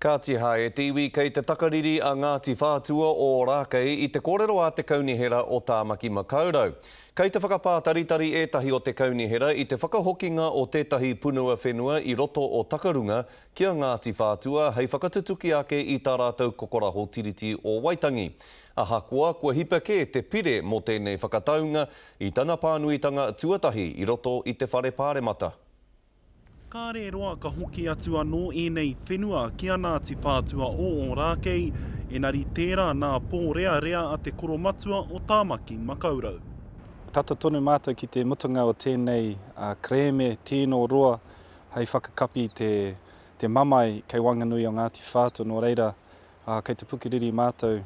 Ka tiha e tiwi kei te takariri a Ngāti Whātua o Rākei i te kōrero a te kaunihera o Tāmaki Makaurau. Kei te whakapātaritari ētahi o te kaunihera i te whakahokinga o tētahi punua whenua i roto o takarunga kia Ngāti Whātua hei whakatutuki ake i tā rātou kokoraho tiriti o Waitangi. Ahakoa, kua hipake te pire mō tēnei whakataunga i tana pānuitanga tuatahi i roto i te whare pāremata. Kāre roa ka hoki atu anō ēnei whenua kia Ngāti Whātua o Rākei, enari tērā nā pō rea rea a te koromatua o Tāmaki Makaurau. Tata tonu mātou ki te mutunga o tēnei kreme tino roa hei whakakapi te mamai kei Wanganui o Ngāti Whātua no reira kei te pukiriri mātou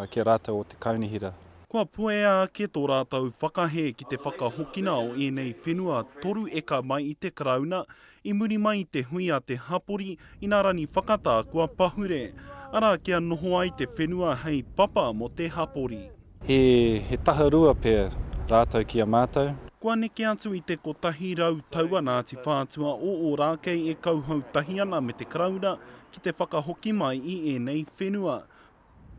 ki rātou o te kaunihira. Kua puea ke tō rātou whakahe ki te whakahokina o ēnei whenua toru eka mai i te karauna, i muri mai te hui a te hapori i nā rani whakata kua pahure. Ara kia noho ai te whenua hei papa mo te hapori. He taharua pēr rātou ki a mātou. Kua neke atu i te kotahi rau taua Ngāti Whātua o Rākei e kauhau tahi ana me te karauna ki te whakahoki mai i ēnei whenua.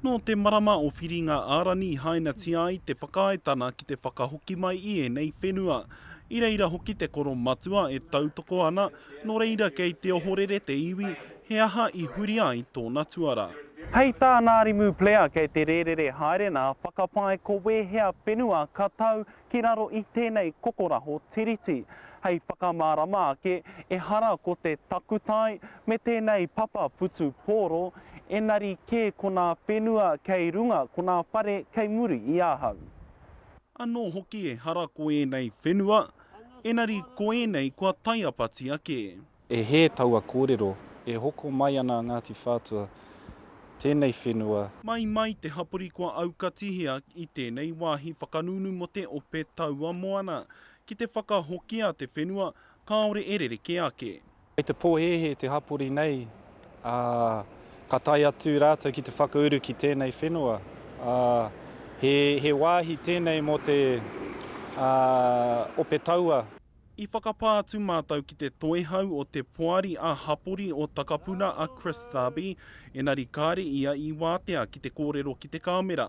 No te marama o whiringa ārani haina tia i te whakaetana ki te whakahoki mai i ēnei whenua. I reira hoki te koro matua e tautoko ana, no reira kei te ohorere te iwi, he aha i huri ai tōna tuara. Hei tā Ngāri Mū Plea kei te rerere haerena, whakapae ko wehea whenua ka tau ki raro i tēnei kokoraho tiriti. Hei whakamārama ake e hara ko te takutai me tēnei papa putu pōro, enari kē kona whenua kei runga kona whare kei muri i ahau. Anō hoki e hara ko ēnei whenua, enari ko ēnei kua taiapati ake. E he taua kōrero, e hoko mai ana Ngāti Whātua, tēnei whenua. Mai te hapori kua aukatihia i tēnei wāhi whakanunu mo te ope taua moana. Ki te whakahokia te whenua, kāore erereke ake. Kei te pōhehe te hapori nei, ka tai atu rātou ki te whakauru ki tēnei whenua. He wāhi tēnei mo te ope taua. I whakapātu mātou ki te toehau o te poari a hapori o Takapuna a Chris Darby, enari kāre ia i wātea ki te kōrero ki te kāmera.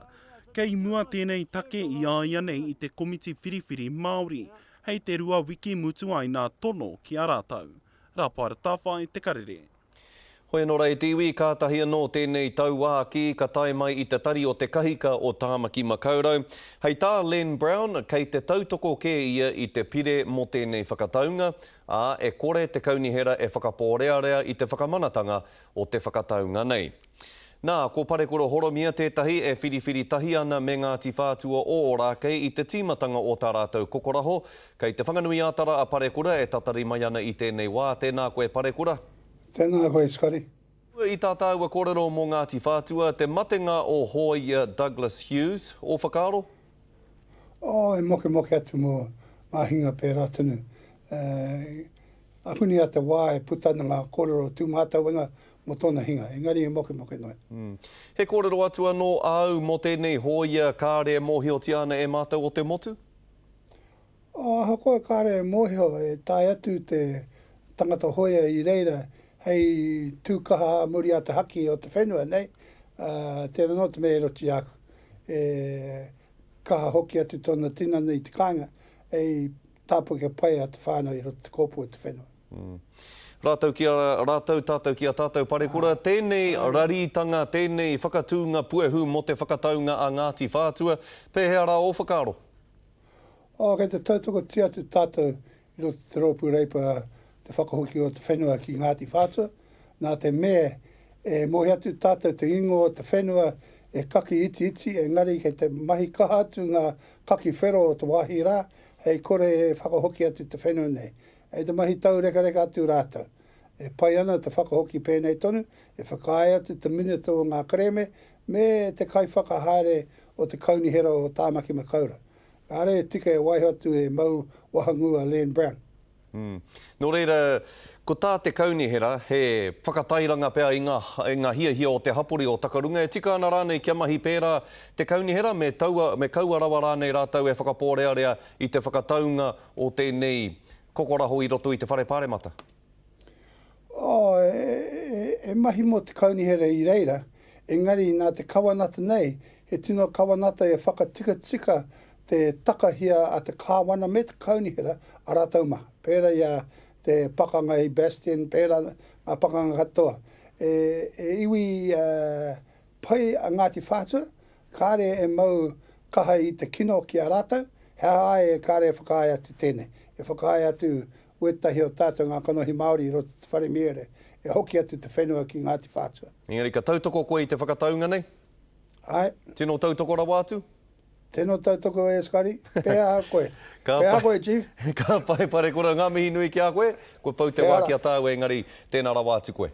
Kei mua tēnei take i āia nei i te komiti whiriwhiri Māori, hei te rua wiki mutu ai nā tono ki a rātou. Rāpara tāwhai te karere. Hoi anō rei tiwi, kātahi anō tēnei tauā ki ka tai mai i te tari o te kahika o Tāmaki Makaurau. Hei tā Len Brown, kei te tautoko kē ia i te pire mo tēnei whakataunga, e kore te kaunihera e whakapōrearea i te whakamanatanga o te whakataunga nei. Nā, ko Parekura horomia tētahi e whiriwhiri tahi ana me Ngāti Whātua o Rākei i te tīmatanga o tā rātou kokoraho. Kei te whanganui ātara a Parekura e tatari mai ana i tēnei wā. Tēnā koe Parekura. Tēnā koe Skari. I tā tāua kōrero mō Ngāti Whātua, te matenga o hoi Douglas Hughes o whakaaro? E moke atu mō mahinga pērā tunu. Akuni ata wā e putana ngā kōrero tū mātauenga mo tōna hinga. Engari e moke noi. He kōrero atu anō au mo tēnei hoi kāre mōhio ana e mātou o te motu? Hakoa kāre mōhio e tai atu te tangata hoia i reira hei tūkaha muri a te haki o te whenua nei. Tēnā no te mea roti aku. Kaha hoki atu tōna tinana i te kāinga e tāpuke pai a te whānau i roti te kōpua te whenua. Rātou tātou ki a tātou Parekura, tēnei raritanga, tēnei whakatūnga puehu mo te whakataunga a Ngāti Whātua, pēhea rā o whakaaro? Kei te tautoko ti atu tātou i roti te rōpū reipa te whakahoki o te whenua ki Ngāti Whātua. Nā te mea e mohi atu tātou te ingo o te whenua e kaki iti, engari kei te mahi kaha atu ngā kaki whero o te wāhi rā, hei kore e whakahoki atu te whenua nei. E te mahi tau reka atu rātou. E pai ana te whakahoki pēnei tonu, e whakaai atu te minito o ngā kreme, me te kai whakahare o te kaunihera o Tāmaki Makaurau. Are tika e waiho atu e mau wahangua Len Brown. Nō reira, ko tā te kaunihera, he whakatairanga pēr i ngā hia o te hapori o Takarunga, e tika ana rānei kia mahi pērā te kaunihera me kaua rawa rānei rātou e whakapōrearea i te whakataunga o tēnei kokoraho i roto i te whare pāremata? e mahi mo te kaunihere I reira, engari nā te kawanata nei, he tino kawanata e whakatika te takahia a te kāwana me te kaunihera a rātau maha. Pēra ia te pakanga I Bastian, pēra ngā pakanga katoa. E iwi pai a Ngāti Whātua, kāre e mau kaha I te kino ki a rātau, hea e kāre e whakaai atu tēnei. E whakaai atu uetahi o tātou ngā kanohi Māori ro te whare miere, e hoki atu te whenua ki Ngāti Whātua. Engari, ka tautoko koe I te whakataunga nei? Ai. Tino tautoko rawa atu? Tēnō tautoko e skari, pēa koe. Pēa koe, Chief. Ka pai pare kora ngā mihi nui ki a koe, koe pau te wā ki a tāu engari, tēnā rawa atu koe.